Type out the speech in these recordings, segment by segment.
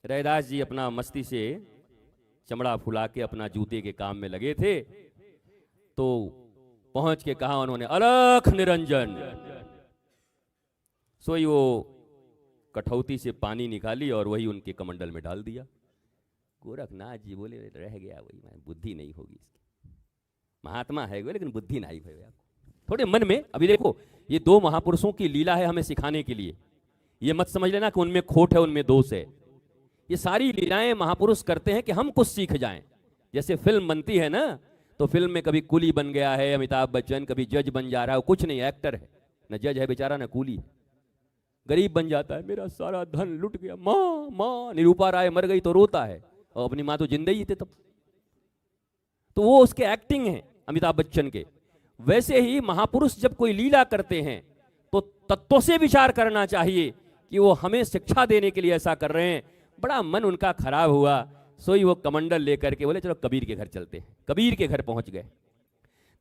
रैदास जी अपना मस्ती से चमड़ा फुला के अपना जूते के काम में लगे थे, तो पहुंच के कहा उन्होंने, अलख निरंजन। सोई वो कठौती से पानी निकाली और वही उनके कमंडल में डाल दिया। गोरखनाथ जी बोले, रह गया वही, बुद्धि नहीं होगी इसकी। महात्मा है वो, लेकिन बुद्धि नहीं भाई थोड़े मन में। अभी देखो, ये दो महापुरुषों की लीला है हमें सिखाने के लिए। ये मत समझ लेना कि उनमें खोट है, उनमें दोष है। ये सारी लीलाएं महापुरुष करते हैं कि हम कुछ सीख जाएं। जैसे फिल्म बनती है ना, तो फिल्म में कभी कुली बन गया है अमिताभ बच्चन, कभी जज बन जा रहा है। कुछ नहीं, एक्टर है, न जज है बेचारा, न कुली है। गरीब बन जाता है, मेरा सारा धन लुट गया, माँ माँ। निरूपा राय मर गई तो रोता है, और अपनी माँ तो जिंदा ही थे तब। तो वो उसके एक्टिंग है अमिताभ बच्चन के। वैसे ही महापुरुष जब कोई लीला करते हैं तो तत्वों से विचार करना चाहिए कि वो हमें शिक्षा देने के लिए ऐसा कर रहे हैं। बड़ा मन उनका खराब हुआ, सोई वो कमंडल लेकर के बोले, चलो कबीर के घर चलते हैं। कबीर के घर पहुंच गए।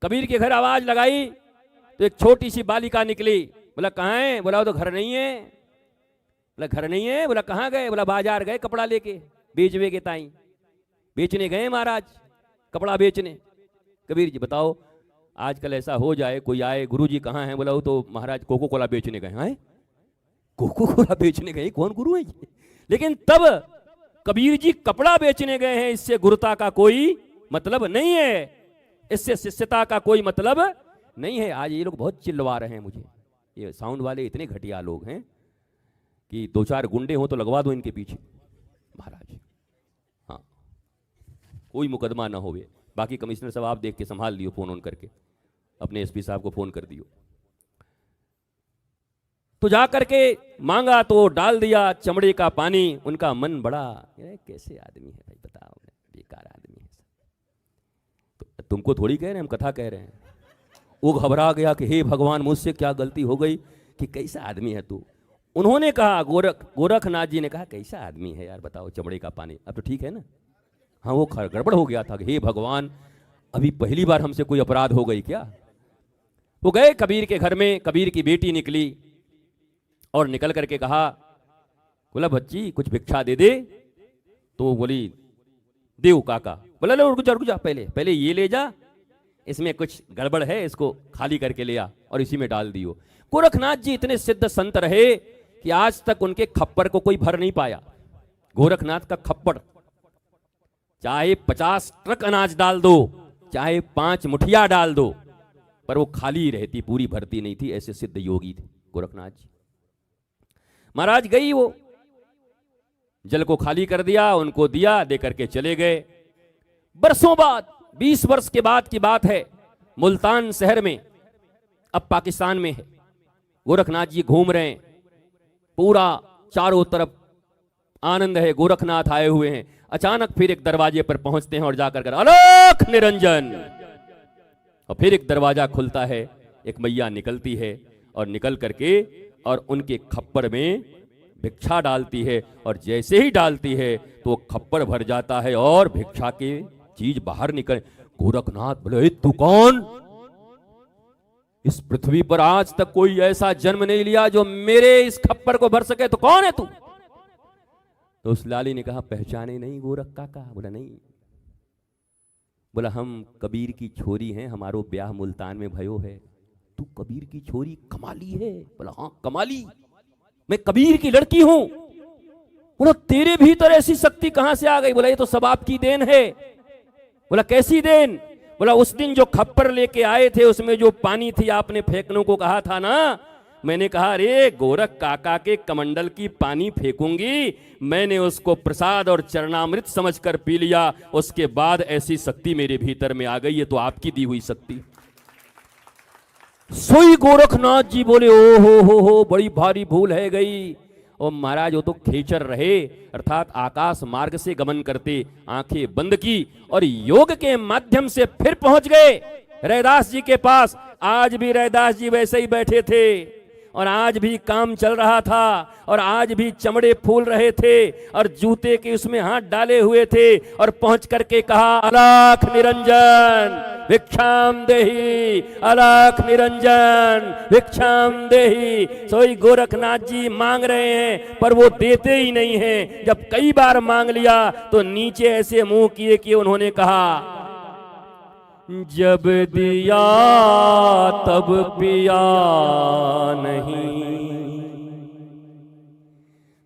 कबीर के घर आवाज लगाई तो एक छोटी सी बालिका निकली। बोला, कहाँ है? बोला, वो तो घर नहीं है। बोला, घर नहीं है? बोला, कहाँ गए? बोला, बाजार गए कपड़ा लेके, बेचवे के ताई बेचने गए महाराज, कपड़ा बेचने। कबीर जी, बताओ आजकल ऐसा हो जाए, कोई आए, गुरुजी कहाँ हैं? बोला, वो तो महाराज कोको कोला बेचने गए। हैं? कोको कोला बेचने गए? कौन गुरु है ये? लेकिन तब कबीर जी कपड़ा बेचने गए हैं, इससे गुरुता का कोई मतलब नहीं है, इससे शिष्यता का कोई मतलब नहीं है। आज ये लोग बहुत चिल्लवा रहे हैं मुझे, ये साउंड वाले इतने घटिया लोग हैं कि दो चार गुंडे हो तो लगवा दो इनके पीछे महाराज। हाँ, कोई मुकदमा ना होवे। बाकी कमिश्नर साहब आप देख के संभाल लियो, फोन ऑन करके अपने एसपी साहब को फोन कर दियो। तो जा करके मांगा तो डाल दिया चमड़े का पानी। उनका मन बड़ा, कैसे आदमी है भाई, बताओ, बेकार आदमी है। तो तुमको थोड़ी कह रहे हैं, हम कथा कह रहे हैं। वो घबरा गया कि हे भगवान, मुझसे क्या गलती हो गई कि कैसा आदमी है तू। उन्होंने कहा, गोरखनाथ जी ने कहा, कैसा आदमी है यार, बताओ, चमड़े का पानी, अब तो ठीक है ना। हाँ, वो गड़बड़ हो गया था कि हे भगवान, अभी पहली बार हमसे कोई अपराध हो गई क्या। वो गए कबीर के घर में। कबीर की बेटी निकली और निकल करके कहा, बोला, बच्ची कुछ भिक्षा दे दे। तो वो बोली, देव काका। बोला, ले रुक जा, पहले ये ले जा, इसमें कुछ गड़बड़ है, इसको खाली करके ले आ और इसी में डाल दियो। गोरखनाथ जी इतने सिद्ध संत रहे कि आज तक उनके खप्पर को कोई भर नहीं पाया। गोरखनाथ का खप्पर चाहे 50 ट्रक अनाज डाल दो, चाहे 5 मुठिया डाल दो, पर वो खाली रहती, पूरी भरती नहीं थी। ऐसे सिद्ध योगी थे गोरखनाथ जी। महाराज गई, वो जल को खाली कर दिया, उनको दिया, दे करके चले गए। बरसों बाद, 20 वर्ष के बाद की बात है, मुल्तान शहर में, अब पाकिस्तान में है, गोरखनाथ जी घूम रहे हैं। पूरा चारों तरफ आनंद है, गोरखनाथ आए हुए हैं। अचानक फिर एक दरवाजे पर पहुंचते हैं और जाकर कर, अलख निरंजन। और फिर एक दरवाजा खुलता है, एक मैया निकलती है और निकल करके और उनके खप्पर में भिक्षा डालती है। और जैसे ही डालती है तो वो खप्पर भर जाता है और भिक्षा की चीज बाहर निकल। गोरखनाथ बोले, तू कौन? इस पृथ्वी पर आज तक कोई ऐसा जन्म नहीं लिया जो मेरे इस खप्पर को भर सके, तो कौन है तू? तो उस लाली ने कहा, पहचाने नहीं गोरख काका? बोला, नहीं। बोला, हम कबीर की छोरी हैं, हमारो ब्याह मुल्तान में भयो है। तू कबीर की छोरी? कमाली है। बोला, हाँ कमाली, मैं कबीर की लड़की हूं। बोला, तेरे भीतर ऐसी शक्ति कहां से आ गई? बोला, ये तो सब आपकी देन है। बोला, कैसी देन? बोला, उस दिन जो खप्पर लेके आए थे उसमें जो पानी थी, आपने फेंकने को कहा था ना, मैंने कहा, अरे गोरख काका के कमंडल की पानी फेंकूंगी। मैंने उसको प्रसाद और चरणामृत समझकर पी लिया, उसके बाद ऐसी शक्ति मेरे भीतर में आ गई। ये तो आपकी दी हुई शक्ति। सोई गोरखनाथ जी बोले, ओ हो, बड़ी भारी भूल है गई। और महाराज वो तो खेचर रहे, अर्थात आकाश मार्ग से गमन करते, आंखें बंद की और योग के माध्यम से फिर पहुंच गए रैदास जी के पास। आज भी रैदास जी वैसे ही बैठे थे और आज भी काम चल रहा था और आज भी चमड़े फूल रहे थे और जूते के उसमें हाथ डाले हुए थे और पहुंच करके कहा, अलख निरंजन, भिक्षाम देहि, अलख निरंजन भिक्षाम देहि। सोई गोरखनाथ जी मांग रहे हैं पर वो देते ही नहीं हैं। जब कई बार मांग लिया तो नीचे ऐसे मुंह किए कि उन्होंने कहा, जब दिया तब पिया नहीं,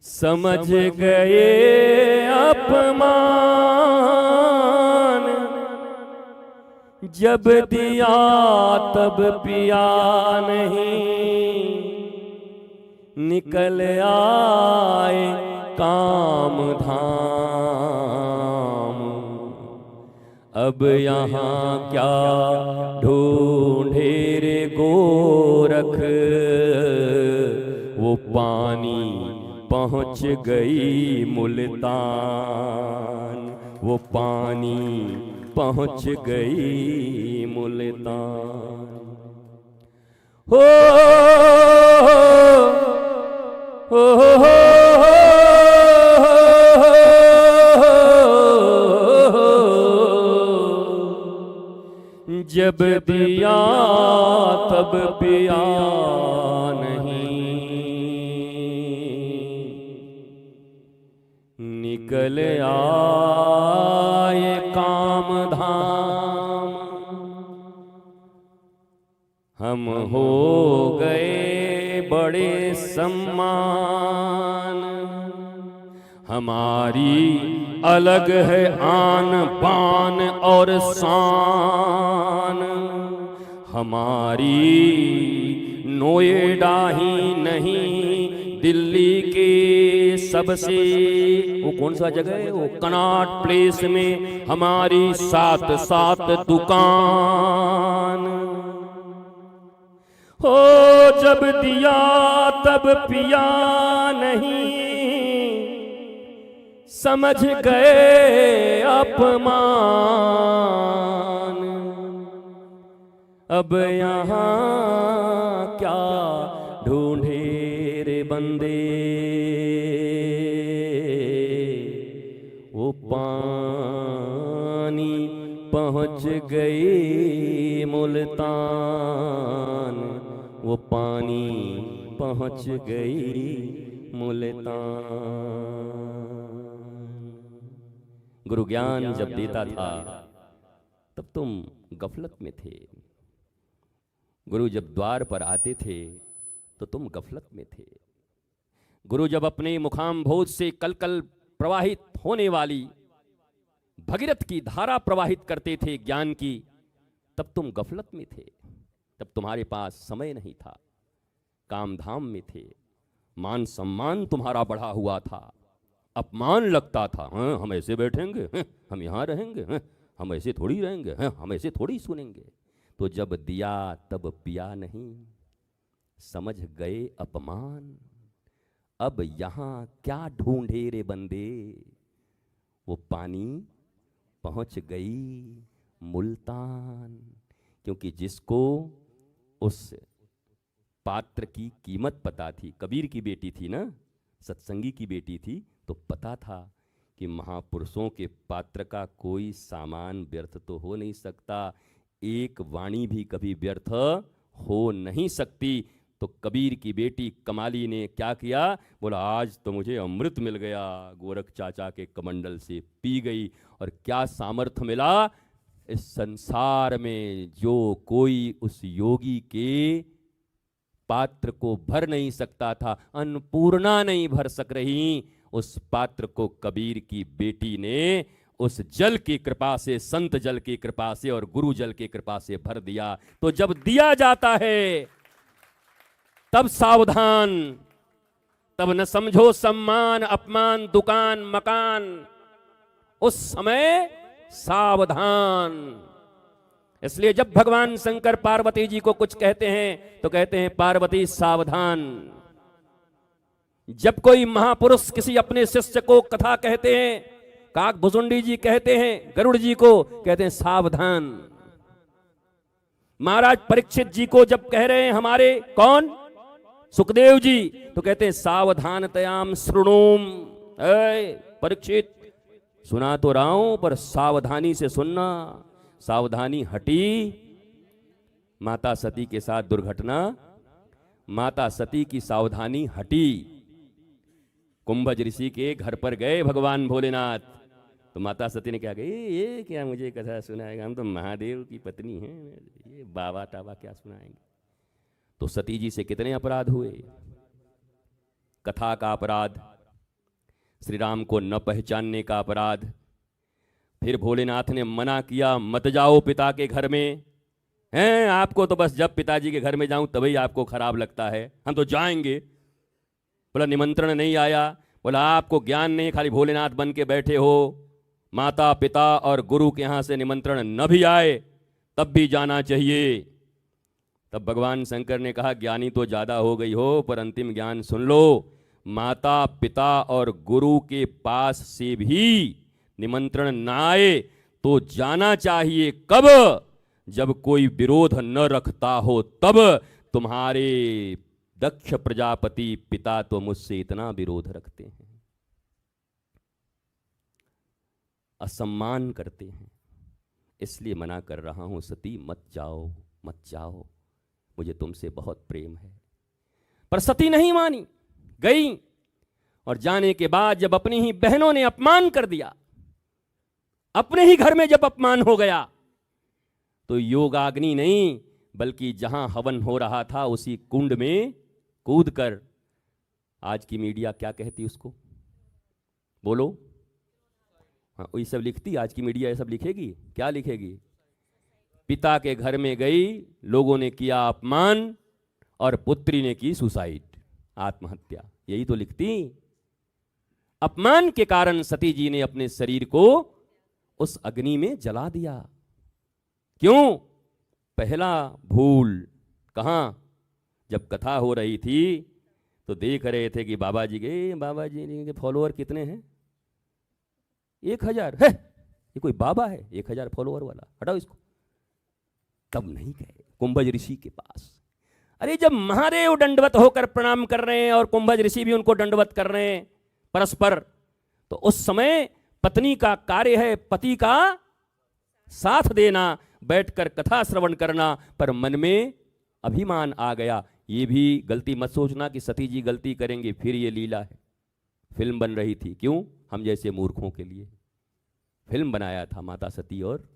समझ गए अपमान। जब दिया तब पिया नहीं, निकल आए काम धाम। अब यहाँ क्या ढूंढे रे गोरख, वो पानी पहुँच गई मुल्तान, वो पानी पहुँच गई मुल्तान। हो हो हो जब दिया तब पिया नहीं, निकल आए काम धाम। हम हो गए बड़े सम्मान, हमारी अलग है आन बान और शान। हमारी नोएडा ही नहीं, दिल्ली के सबसे, वो कौन सा जगह है, वो कनॉट प्लेस में हमारी 7 दुकान। हो जब दिया तब पिया नहीं, समझ गए अपमान। अब यहाँ क्या ढूंढे रे बंदे, वो पानी पहुँच गई मुल्तान, वो पानी पहुँच गई मुल्तान। गुरु ज्ञान जब देता था तब तुम गफलत में थे। गुरु जब द्वार पर आते थे तो तुम गफलत में थे। गुरु जब अपने मुखाम्भोज से कलकल प्रवाहित होने वाली भगीरथ की धारा प्रवाहित करते थे ज्ञान की, तब तुम गफलत में थे। तब तुम्हारे पास समय नहीं था, कामधाम में थे। मान सम्मान तुम्हारा बढ़ा हुआ था, अपमान लगता था। हाँ, हम ऐसे बैठेंगे, हाँ, हम यहाँ रहेंगे, हाँ, हम ऐसे थोड़ी रहेंगे, हाँ, हम ऐसे थोड़ी सुनेंगे। तो जब दिया तब पिया नहीं, समझ गए अपमान। अब यहाँ क्या ढूंढे रे बंदे, वो पानी पहुँच गई मुल्तान। क्योंकि जिसको उस पात्र की कीमत पता थी, कबीर की बेटी थी ना, सत्संगी की बेटी थी, तो पता था कि महापुरुषों के पात्र का कोई सामान व्यर्थ तो हो नहीं सकता, एक वाणी भी कभी व्यर्थ हो नहीं सकती। तो कबीर की बेटी कमाली ने क्या किया, बोला आज तो मुझे अमृत मिल गया, गोरख चाचा के कमंडल से पी गई। और क्या सामर्थ्य मिला, इस संसार में जो कोई उस योगी के पात्र को भर नहीं सकता था, अन्नपूर्णा नहीं भर सक रही, उस पात्र को कबीर की बेटी ने उस जल की कृपा से, संत जल की कृपा से और गुरु जल की कृपा से भर दिया। तो जब दिया जाता है तब सावधान, तब न समझो सम्मान अपमान दुकान मकान, उस समय सावधान। इसलिए जब भगवान शंकर पार्वती जी को कुछ कहते हैं तो कहते हैं पार्वती सावधान। जब कोई महापुरुष किसी अपने शिष्य को कथा कहते हैं, काक भुजुंडी जी कहते हैं गरुड़ जी को, कहते हैं सावधान। महाराज परीक्षित जी को जब कह रहे हैं हमारे कौन सुखदेव जी, तो कहते हैं सावधानतयाम शृणुम। परीक्षित सुना तो रहा हूं पर सावधानी से सुनना, सावधानी हटी, माता सती के साथ दुर्घटना, माता सती की सावधानी हटी। कुंभज ऋषि के घर पर गए भगवान भोलेनाथ, तो माता सती ने क्या कही, ये क्या मुझे कथा सुनाएगा, हम तो महादेव की पत्नी हैं, ये बाबा टाबा क्या सुनाएंगे। तो सती जी से कितने अपराध हुए, कथा का अपराध, श्री राम को न पहचानने का अपराध, फिर भोलेनाथ ने मना किया मत जाओ पिता के घर में, हैं आपको तो बस जब पिताजी के घर में जाऊं तभी आपको खराब लगता है, हम तो जाएंगे। बोला निमंत्रण नहीं आया, बोला आपको ज्ञान नहीं, खाली भोलेनाथ बन के बैठे हो, माता पिता और गुरु के यहां से निमंत्रण न भी आए तब भी जाना चाहिए। तब भगवान शंकर ने कहा ज्ञानी तो ज्यादा हो गई हो, पर अंतिम ज्ञान सुन लो, माता पिता और गुरु के पास से भी निमंत्रण न आए तो जाना चाहिए। कब? जब कोई विरोध न रखता हो तब। तुम्हारे दक्ष प्रजापति पिता तो मुझसे इतना विरोध रखते हैं, असम्मान करते हैं, इसलिए मना कर रहा हूं सती मत जाओ मत जाओ, मुझे तुमसे बहुत प्रेम है। पर सती नहीं मानी, गई, और जाने के बाद जब अपनी ही बहनों ने अपमान कर दिया, अपने ही घर में जब अपमान हो गया, तो योगाग्नि नहीं बल्कि जहां हवन हो रहा था उसी कुंड में कूदकर, आज की मीडिया क्या कहती उसको, बोलो, हाँ ये सब लिखती, आज की मीडिया ये सब लिखेगी, क्या लिखेगी, पिता के घर में गई, लोगों ने किया अपमान और पुत्री ने की सुसाइड, आत्महत्या, यही तो लिखती। अपमान के कारण सती जी ने अपने शरीर को उस अग्नि में जला दिया। क्यों? पहला भूल कहां, जब कथा हो रही थी तो देख रहे थे कि बाबा जी के फॉलोअर कितने हैं, 1000 है, ये कोई बाबा है 1000 फॉलोअर वाला, हटाओ इसको। तब नहीं गए कुंभज ऋषि के पास। अरे जब महादेव दंडवत होकर प्रणाम कर रहे हैं और कुंभज ऋषि भी उनको दंडवत कर रहे हैं परस्पर, तो उस समय पत्नी का कार्य है पति का साथ देना, बैठकर कथा श्रवण करना, पर मन में अभिमान आ गया। ये भी गलती मत सोचना कि सती जी गलती करेंगे फिर ये लीला है। फिल्म बन रही थी, क्यों? हम जैसे मूर्खों के लिए फिल्म बनाया था माता सती और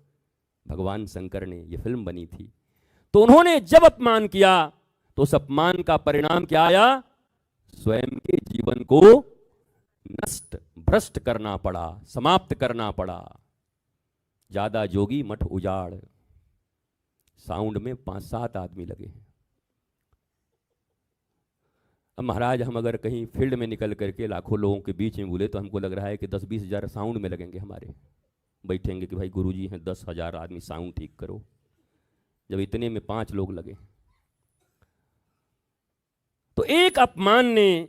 भगवान शंकर ने, ये फिल्म बनी थी। तो उन्होंने जब अपमान किया तो उस अपमान का परिणाम क्या आया, स्वयं के जीवन को नष्ट भ्रष्ट करना पड़ा, समाप्त करना पड़ा। ज्यादा जोगी मठ उजाड़, साउंड में 5-7 आदमी लगे हैं। अब महाराज हम अगर कहीं फील्ड में निकल करके लाखों लोगों के बीच में बोले तो हमको लग रहा है कि 10-20 हजार साउंड में लगेंगे हमारे, बैठेंगे कि भाई गुरुजी हैं 10,000 आदमी साउंड ठीक करो, जब इतने में 5 लोग लगे। तो एक अपमान ने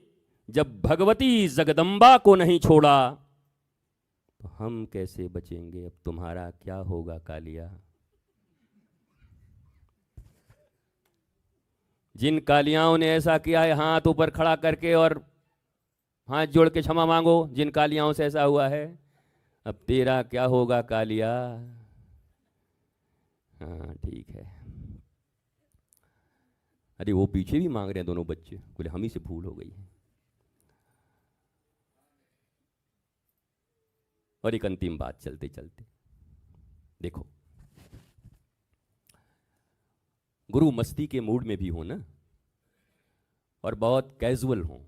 जब भगवती जगदम्बा को नहीं छोड़ा तो हम कैसे बचेंगे, अब तुम्हारा क्या होगा कालिया। जिन कालियाओं ने ऐसा किया है हाथ ऊपर खड़ा करके और हाथ जोड़ के क्षमा मांगो, जिन कालियाओं से ऐसा हुआ है, अब तेरा क्या होगा कालिया। हाँ ठीक है। अरे वो पीछे भी मांग रहे हैं दोनों बच्चे, बोले हम ही से भूल हो गई है। और एक अंतिम बात चलते चलते, देखो गुरु मस्ती के मूड में भी हो ना, और बहुत कैजुअल हो,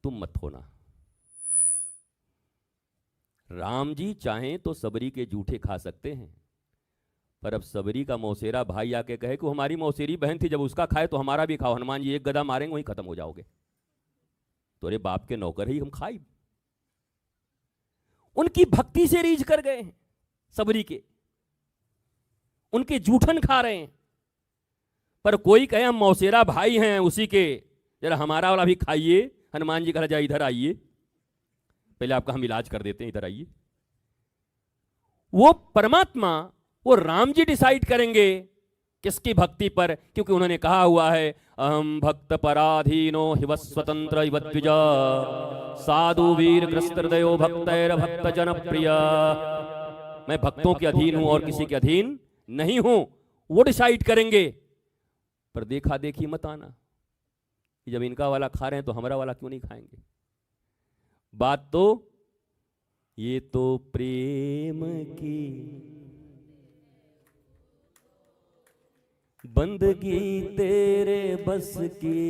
तुम मत होना। राम जी चाहें तो सबरी के जूठे खा सकते हैं, पर अब सबरी का मौसेरा भाई आके कहे कि हमारी मौसेरी बहन थी, जब उसका खाए तो हमारा भी खाओ, हनुमान जी एक गदा मारेंगे वहीं खत्म हो जाओगे, तो अरे बाप के नौकर ही हम खाई। उनकी भक्ति से रीझ कर गए हैं सबरी के, उनके जूठन खा रहे हैं, पर कोई कहे हम मौसेरा भाई हैं उसी के, जरा हमारा वाला भी खाइए। हनुमान जी कहा जा इधर आइए, पहले आपका हम इलाज कर देते हैं, इधर आइए। वो परमात्मा, वो राम जी डिसाइड करेंगे किसकी भक्ति पर, क्योंकि उन्होंने कहा हुआ है अहम भक्त पराधीनो हिव स्वतंत्र इव द्विजा साधु वीर ग्रस्त हृदयो भक्तैर भक्त जन प्रिय। मैं भक्तों के अधीन हूं और किसी के अधीन नहीं हूं, वो डिसाइड करेंगे। पर देखा देखी मत आना कि जब इनका वाला खा रहे हैं तो हमारा वाला क्यों नहीं खाएंगे। बात तो ये तो प्रेम की बंदगी तेरे बस की,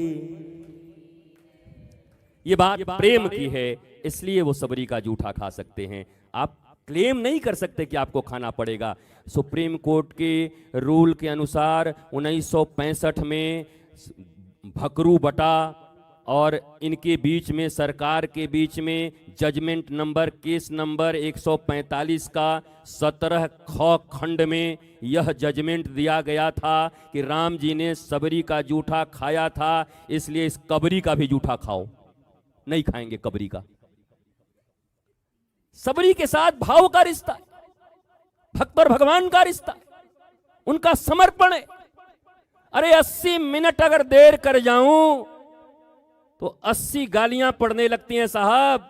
ये बात प्रेम की है, इसलिए वो सबरी का जूठा खा सकते हैं। आप क्लेम नहीं कर सकते कि आपको खाना पड़ेगा। सुप्रीम कोर्ट के रूल के अनुसार 1965 में भकरू बटा और इनके बीच में, सरकार के बीच में जजमेंट नंबर, केस नंबर 145 का 17 ख खंड में यह जजमेंट दिया गया था कि राम जी ने सबरी का जूठा खाया था, इसलिए इस कबरी का भी जूठा खाओ। नहीं खाएंगे कबरी का। सबरी के साथ भाव का रिश्ता, भक्त और भगवान का रिश्ता, उनका समर्पण है। अरे 80 मिनट अगर देर कर जाऊं तो 80 गालियां पड़ने लगती हैं साहब।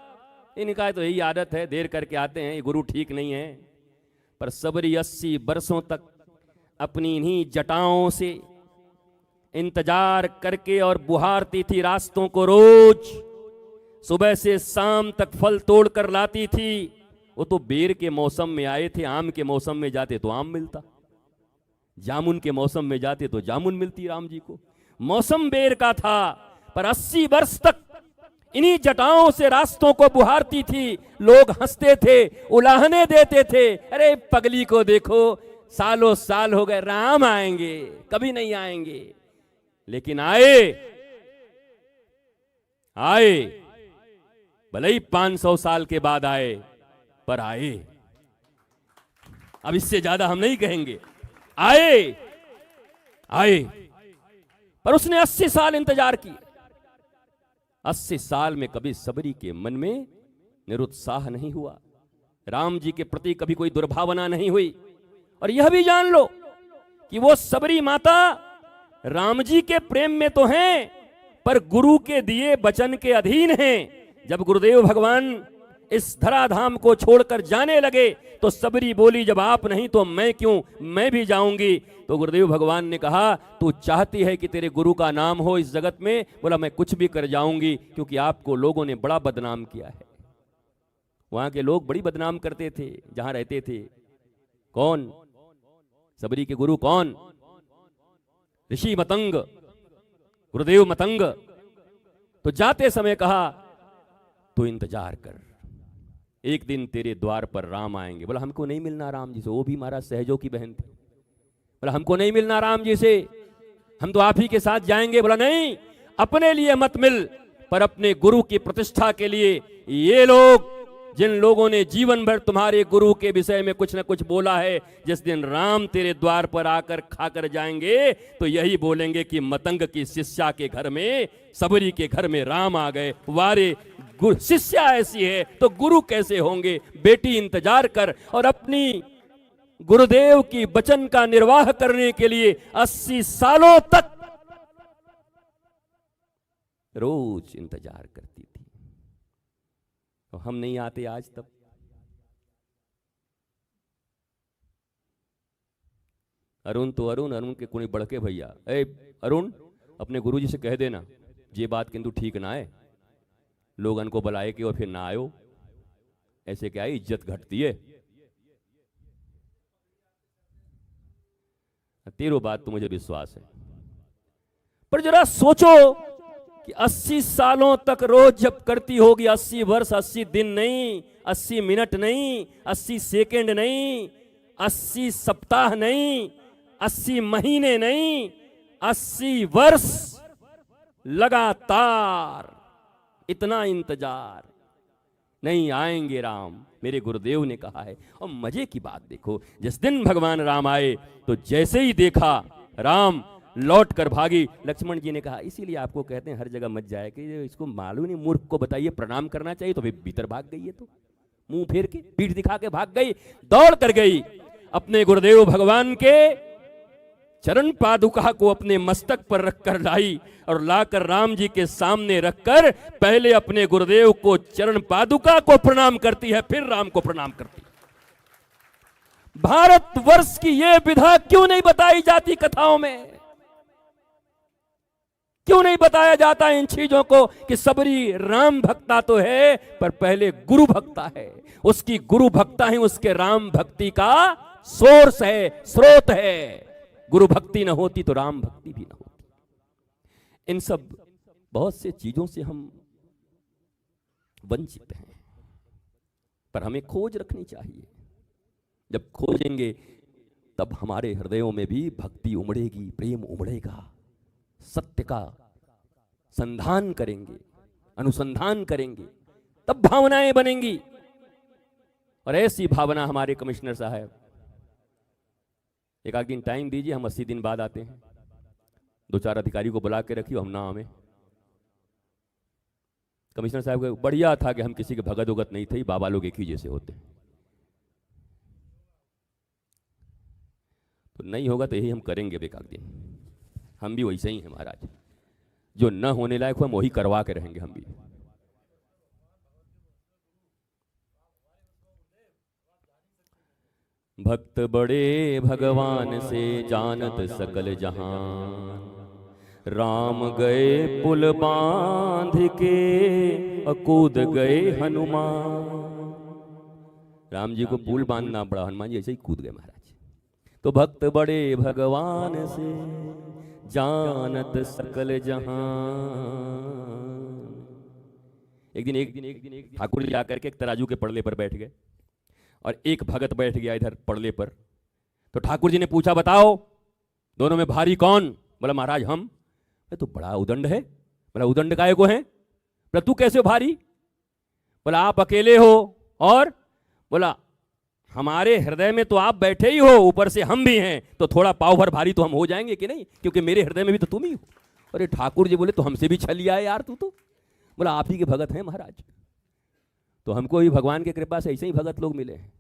इनका तो यही आदत है, देर करके आते हैं, ये गुरु ठीक नहीं है। पर सबरी 80 वर्षों तक अपनी इन्हीं जटाओं से इंतजार करके और बुहारती थी रास्तों को, रोज सुबह से शाम तक फल तोड़ कर लाती थी। वो तो बेर के मौसम में आए थे, आम के मौसम में जाते तो आम मिलता, जामुन के मौसम में जाते तो जामुन मिलती राम जी को। मौसम बेर का था, पर 80 वर्ष तक इन्हीं जटाओं से रास्तों को बुहारती थी। लोग हंसते थे, उलाहने देते थे, अरे पगली को देखो, सालों साल हो गए, राम आएंगे, कभी नहीं आएंगे। लेकिन आए, भले ही 500 साल के बाद आए, पर आए। अब इससे ज्यादा हम नहीं कहेंगे। आए, पर उसने 80 साल इंतजार किया। 80 साल में कभी सबरी के मन में निरुत्साह नहीं हुआ, राम जी के प्रति कभी कोई दुर्भावना नहीं हुई। और यह भी जान लो कि वो सबरी माता राम जी के प्रेम में तो हैं, पर गुरु के दिए वचन के अधीन हैं। जब गुरुदेव भगवान इस धराधाम को छोड़कर जाने लगे तो सबरी बोली, जब आप नहीं तो मैं क्यों, मैं भी जाऊंगी। तो गुरुदेव भगवान ने कहा, तू चाहती है कि तेरे गुरु का नाम हो इस जगत में? बोला, मैं कुछ भी कर जाऊंगी, क्योंकि आपको लोगों ने बड़ा बदनाम किया है। वहां के लोग बड़ी बदनाम करते थे जहां रहते थे। कौन? सबरी के गुरु कौन? ऋषि मतंग, गुरुदेव मतंग। तो जाते समय कहा, तो इंतजार कर, एक दिन तेरे द्वार पर राम आएंगे। बोला, हमको नहीं मिलना राम जी से, वो भी महाराज सहजों की बहन थी। बोला, हमको नहीं मिलना राम जी से, हम तो आप ही के साथ जाएंगे। बोला, नहीं, अपने लिए मत मिल, पर अपने गुरु की प्रतिष्ठा के लिए। ये लोग, जिन लोगों ने जीवन भर तुम्हारे गुरु के विषय में कुछ न कुछ बोला है, जिस दिन राम तेरे द्वार पर आकर खाकर जाएंगे तो यही बोलेंगे कि मतंग की शिष्या के घर में, सबरी के घर में राम आ गए। वारे, शिष्या ऐसी है तो गुरु कैसे होंगे? बेटी इंतजार कर, और अपनी गुरुदेव की वचन का निर्वाह करने के लिए 80 सालों तक रोज इंतजार करती थी। तो हम नहीं आते आज तब? अरुण तो अरुण के कोई बड़के भैया, ए अरुण, अपने गुरुजी से कह देना ये बात किंतु ठीक ना है, लोगन को बुलाए कि और फिर ना आयो, ऐसे क्या है, इज्जत घटती है। तेरो बात तो मुझे विश्वास है, पर जरा सोचो कि 80 सालों तक रोज जब करती होगी, 80 वर्ष, 80 दिन नहीं, 80 मिनट नहीं, 80 सेकंड नहीं, 80 सप्ताह नहीं, 80 महीने नहीं, 80 वर्ष लगातार इतना इंतजार। नहीं आएंगे राम, मेरे गुरुदेव ने कहा है। और मजे की बात देखो, जिस दिन भगवान राम आए तो जैसे ही देखा राम लौट कर भागी। लक्ष्मण जी ने कहा, इसीलिए आपको कहते हैं हर जगह मत जाए, कि इसको मालूम नहीं, मूर्ख को बताइए प्रणाम करना चाहिए, तो फिर भीतर भाग गई है, तो मुंह फेर के पीठ दिखा के भाग गई, दौड़ कर गई। अपने गुरुदेव भगवान के चरण पादुका को अपने मस्तक पर रखकर लाई, और लाकर राम जी के सामने रखकर पहले अपने गुरुदेव को चरण पादुका को प्रणाम करती है, फिर राम को प्रणाम करती है। भारतवर्ष की ये विधा क्यों नहीं बताई जाती कथाओं में? क्यों नहीं बताया जाता इन चीजों को कि सबरी राम भक्ता तो है, पर पहले गुरु भक्ता है। उसकी गुरु भक्ता ही उसके राम भक्ति का सोर्स है, स्रोत है। गुरु भक्ति न होती तो राम भक्ति भी न होती। इन सब बहुत से चीजों से हम वंचित हैं, पर हमें खोज रखनी चाहिए। जब खोजेंगे तब हमारे हृदयों में भी भक्ति उमड़ेगी, प्रेम उमड़ेगा। सत्य का संधान करेंगे, अनुसंधान करेंगे, तब भावनाएं बनेंगी। और ऐसी भावना हमारे कमिश्नर साहब, एक आध दिन टाइम दीजिए, हम 80 दिन बाद आते हैं। 2-4 अधिकारी को बुला के रखियो, हम ना आवे। कमिश्नर साहब को बढ़िया था कि हम किसी के भगत उगत नहीं थे, बाबा लोग एक ही जैसे होते। तो नहीं होगा तो यही हम करेंगे बेकार दिन। हम भी वैसे ही हैं महाराज, जो न होने लायक हो हम वही करवा के रहेंगे हम भी। भक्त बड़े भगवान से जानत सकल जहान, राम गए पुल बांध के कूद गए हनुमान। राम जी को पुल बांधना पड़ा, हनुमान जी ऐसे ही कूद गए महाराज। तो भक्त बड़े भगवान से जानत सकल जहान। एक दिन ठाकुर जी आकर के एक तराजू के पड़ले पर बैठ गए और एक भगत बैठ गया इधर पड़ले पर। तो ठाकुर जी ने पूछा, बताओ दोनों में भारी कौन? बोला महाराज हम। तो बड़ा उदंड है। बोला उदंड काहे को है? बोला तू कैसे भारी? बोला आप अकेले हो, और बोला हमारे हृदय में तो आप बैठे ही हो, ऊपर से हम भी हैं, तो थोड़ा पाव भर भारी तो हम हो जाएंगे कि नहीं, क्योंकि मेरे हृदय में भी तो तुम ही हो। अरे ठाकुर जी बोले तो हमसे भी छलिया है यार तू तो। बोला आप ही के भगत हैं महाराज। तो हमको भी भगवान की कृपा से ऐसे ही भगत लोग मिले हैं।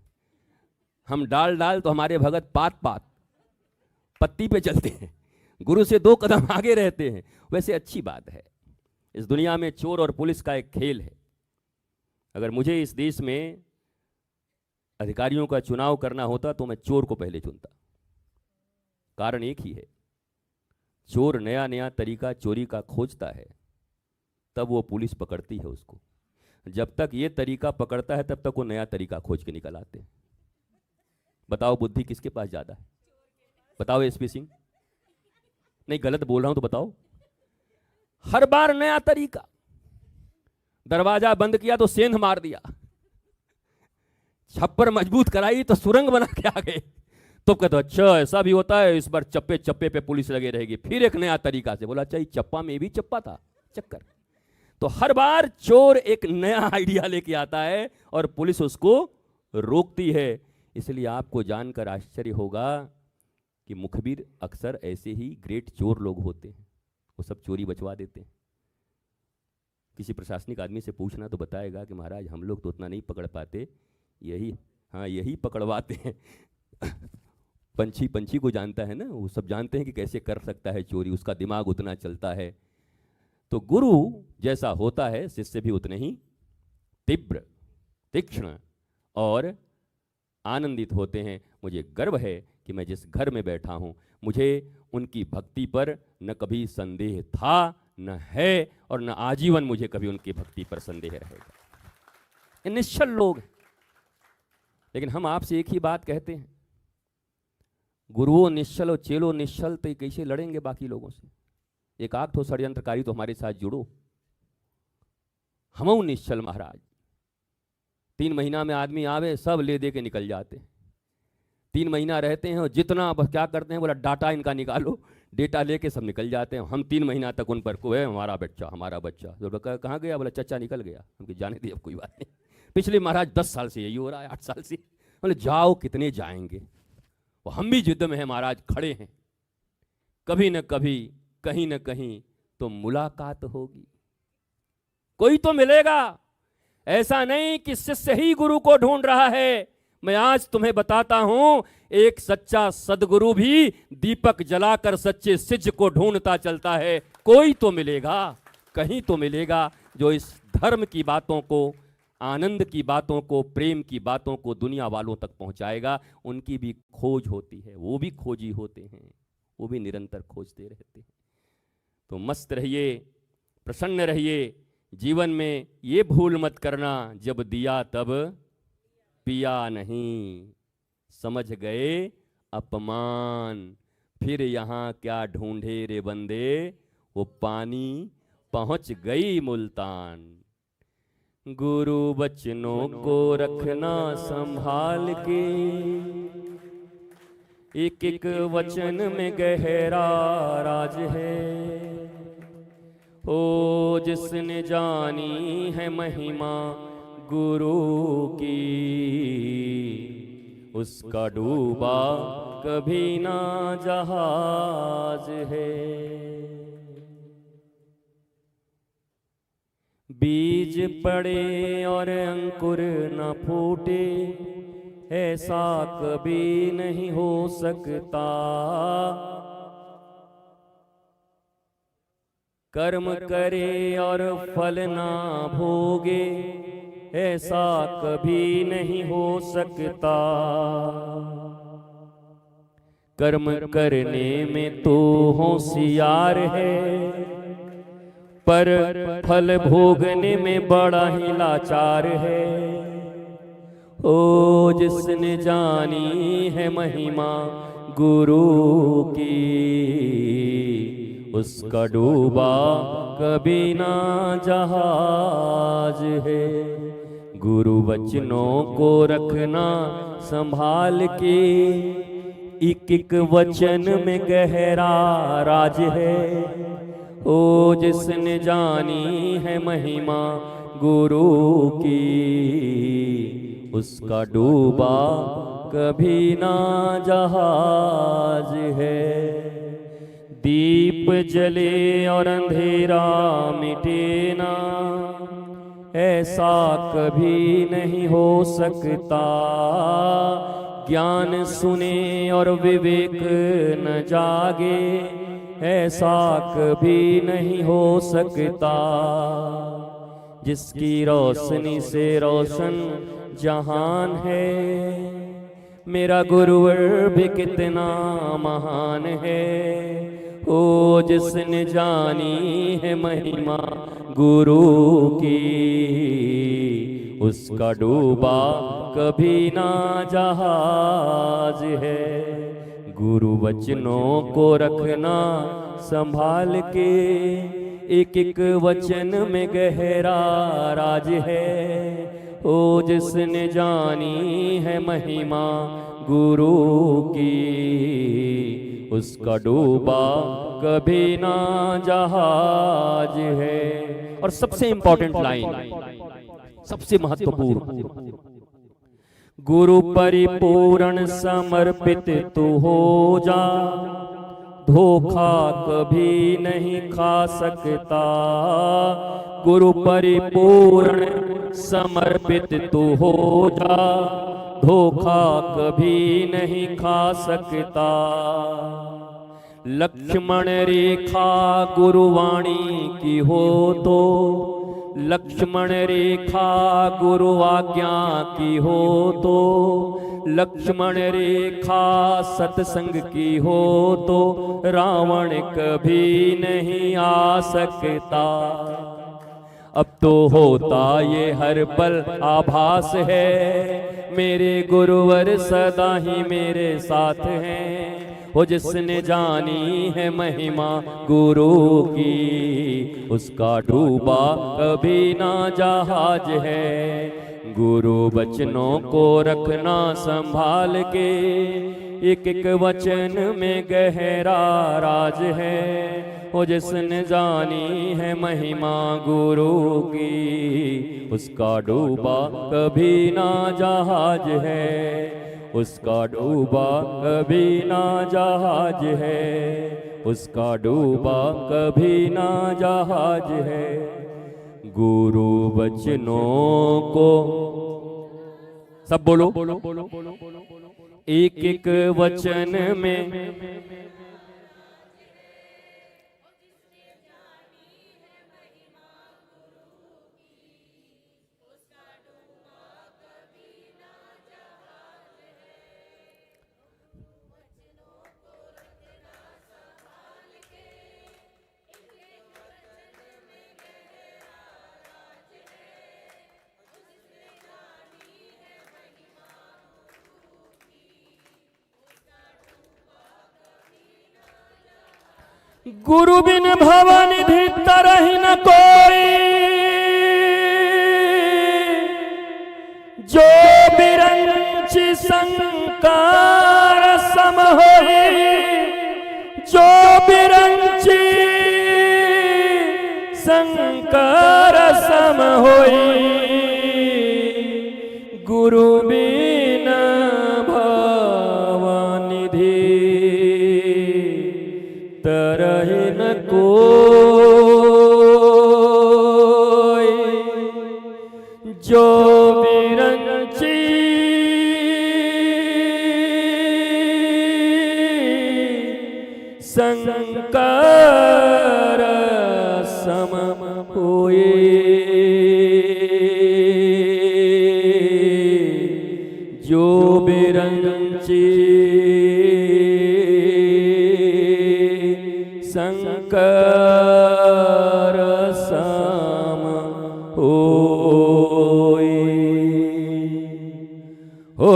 हम डाल डाल तो हमारे भगत पात पात पत्ती पे चलते हैं, गुरु से 2 कदम आगे रहते हैं। वैसे अच्छी बात है। इस दुनिया में चोर और पुलिस का एक खेल है। अगर मुझे इस देश में अधिकारियों का चुनाव करना होता तो मैं चोर को पहले चुनता। कारण एक ही है, चोर नया नया तरीका चोरी का खोजता है, तब वो पुलिस पकड़ती है उसको। जब तक ये तरीका पकड़ता है तब तक वो नया तरीका खोज के निकल आते हैं। बताओ बुद्धि किसके पास ज्यादा है? बताओ एसपी सिंह। नहीं गलत बोल रहा हूं तो बताओ। हर बार नया तरीका। दरवाजा बंद किया तो सेंध मार दिया, छप्पर मजबूत कराई तो सुरंग बना के आ गए। तो कहते अच्छा ऐसा भी होता है, इस बार चप्पे चप्पे पे पुलिस लगे रहेगी। फिर एक नया तरीका से बोला अच्छा चप्पा में भी चप्पा था चक्कर। तो हर बार चोर एक नया आइडिया लेके आता है और पुलिस उसको रोकती है। इसलिए आपको जानकर आश्चर्य होगा कि मुखबिर अक्सर ऐसे ही ग्रेट चोर लोग होते हैं, वो सब चोरी बचवा देते हैं। किसी प्रशासनिक आदमी से पूछना तो बताएगा कि महाराज हम लोग तो उतना नहीं पकड़ पाते, यही पकड़वाते हैं। पंछी को जानता है ना, वो सब जानते हैं कि कैसे कर सकता है चोरी, उसका दिमाग उतना चलता है। तो गुरु जैसा होता है शिष्य भी उतने ही तीव्र, तीक्ष्ण और आनंदित होते हैं। मुझे गर्व है कि मैं जिस घर में बैठा हूं, मुझे उनकी भक्ति पर न कभी संदेह था, न है, और न आजीवन मुझे कभी उनकी भक्ति पर संदेह रहेगा। ये निश्चल लोग हैं। लेकिन हम आपसे एक ही बात कहते हैं, गुरुओं निश्चल और चेलो निश्चल, तो कैसे लड़ेंगे बाकी लोगों से? एक आध तो षड्यंत्रकारी तो हमारे साथ जुड़ो। हम निश्चल महाराज। 3 महीना में आदमी आवे, सब ले दे के निकल जाते हैं। 3 महीना रहते हैं और जितना क्या करते हैं, बोला डाटा इनका निकालो, डेटा लेके सब निकल जाते हैं। हम 3 महीना तक उन पर को है हमारा बच्चा। तो कहाँ गया? बोला चचा निकल गया। हमको जाने दिए, अब कोई बात नहीं। पिछले महाराज 10 साल से यही हो रहा है, 8 साल से। बोले जाओ, कितने जाएंगे? वो हम भी जिद में हैं महाराज, खड़े हैं। कभी न कभी, कहीं न कहीं तो मुलाकात होगी, कोई तो मिलेगा। ऐसा नहीं कि शिष्य ही गुरु को ढूंढ रहा है। मैं आज तुम्हें बताता हूं, एक सच्चा सदगुरु भी दीपक जलाकर सच्चे शिष्य को ढूंढता चलता है। कोई तो मिलेगा, कहीं तो मिलेगा, जो इस धर्म की बातों को आनंद की बातों को, प्रेम की बातों को दुनिया वालों तक पहुंचाएगा। उनकी भी खोज होती है, वो भी खोजी होते हैं, वो भी निरंतर खोजते रहते हैं। तो मस्त रहिए, प्रसन्न रहिए जीवन में। ये भूल मत करना, जब दिया तब पिया नहीं, समझ गए अपमान, फिर यहाँ क्या ढूंढे रे बंदे, वो पानी पहुंच गई मुल्तान। गुरु बचनों को रखना संभाल के, एक एक वचन में गहरा राज है। ओ जिसने जानी है महिमा गुरु की, उसका डूबा कभी ना जहाज है। बीज पड़े और अंकुर न फूटे, ऐसा कभी नहीं हो सकता। कर्म करे और फल ना भोगे, ऐसा कभी नहीं हो सकता। कर्म करने में तो होशियार है, पर फल भोगने में बड़ा ही लाचार है। ओ जिसने जानी है महिमा गुरु की, उसका डूबा कभी ना जहाज है। गुरु वचनों को रखना संभाल के, एक एक वचन में गहरा राज है। ओ जिसने जानी है महिमा गुरु की, उसका डूबा कभी ना जहाज है। दीप जले और अंधेरा मिटे ना, ऐसा कभी नहीं हो सकता। ज्ञान सुने और विवेक न जागे, ऐसा कभी नहीं हो सकता। जिसकी रोशनी से रोशन जहान है, मेरा गुरुवर भी कितना महान है। ओ जिसने जानी है महिमा गुरु की, उसका डूबा कभी ना जहाज है। गुरु वचनों को रखना संभाल के, एक एक वचन में गहरा राज है। ओ जिसने जानी है महिमा गुरु की, उसका डूबा कभी ना जहाज है। और सबसे इंपॉर्टेंट लाइन, सबसे महत्वपूर्ण, गुरु परिपूर्ण समर्पित तू हो जा, धोखा कभी नहीं खा सकता। गुरु परिपूर्ण समर्पित तू हो जा, धोखा कभी नहीं खा सकता। लक्ष्मण रेखा गुरुवाणी की हो तो, लक्ष्मण रेखा गुरु आज्ञा की हो तो, लक्ष्मण रेखा सत्संग की हो तो, रावण कभी नहीं आ सकता। अब तो होता ये हर पल आभास है, मेरे गुरुवर सदा ही मेरे साथ हैं। वो जिसने जानी है महिमा गुरु की, उसका डूबा कभी ना जहाज है। गुरु वचनों को रखना संभाल के, एक एक वचन में गहरा राज है। वो जिसने जानी है महिमा गुरु की, उसका डूबा कभी ना जहाज है। उसका डूबा कभी ना जहाज है, उसका डूबा कभी ना जहाज है। गुरु वचनों को सब बोलो, एक एक वचन में गुरु बिन भवनिधि तरहि न कोई, जो बिरंचि संकार सम होई, जो बिरंचि संकार सम होई, गुरु बिन भवनिधि तरहि न कोई, जो बिरंचि संकार सम होए, जो बिरंचि संकार सम होए। हो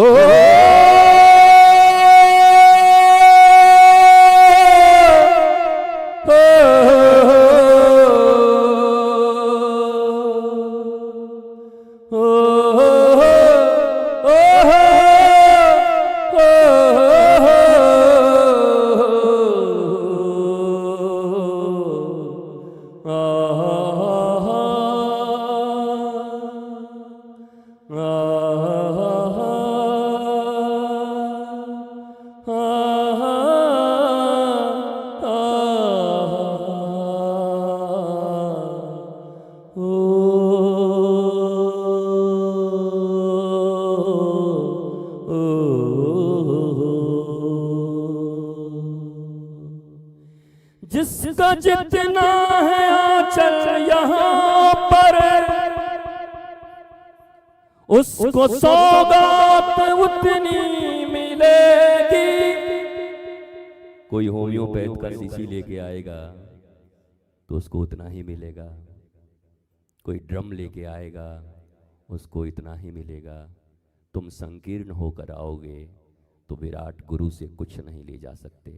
जिसका जितना है आंचल यहाँ पर, उसको सौगात उतनी मिलेगी। कोई होम्योपैथ का शीशी लेके आएगा तो उसको उतना ही मिलेगा, कोई ड्रम लेके आएगा उसको इतना ही मिलेगा। तुम संकीर्ण होकर आओगे तो विराट गुरु से कुछ नहीं ले जा सकते,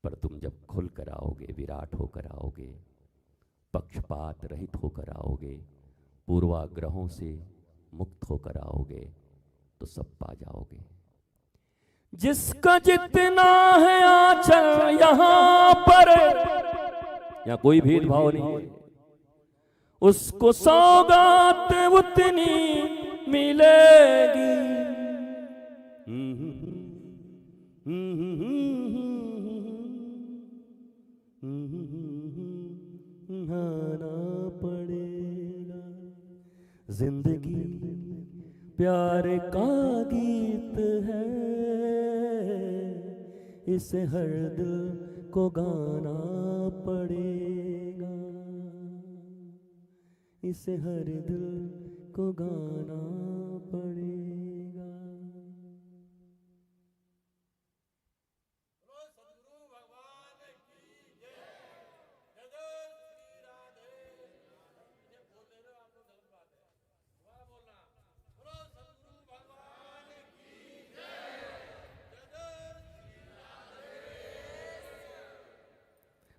पर तुम जब खुल कर आओगे, विराट होकर आओगे, पक्षपात रहित होकर आओगे, पूर्वाग्रहों से मुक्त होकर आओगे तो सब पा जाओगे। जिसका जितना है आंचल यहाँ पर, यहाँ कोई भेदभाव नहीं है, उसको सौगात उतनी मिलेगी। नहाना पड़ेगा, जिंदगी प्यार का गीत है, इसे हर दिल को गाना पड़ेगा, इसे हर दिल को गाना पड़ेगा।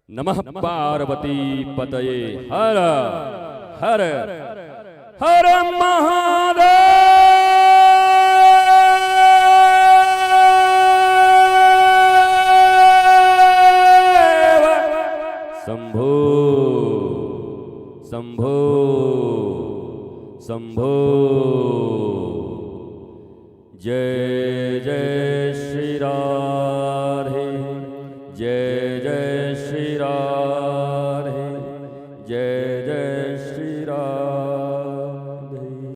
नमः पार्वती पतये हर हर हर महादेव। शंभो शंभो शंभो। जय जय श्री राधे, जय जय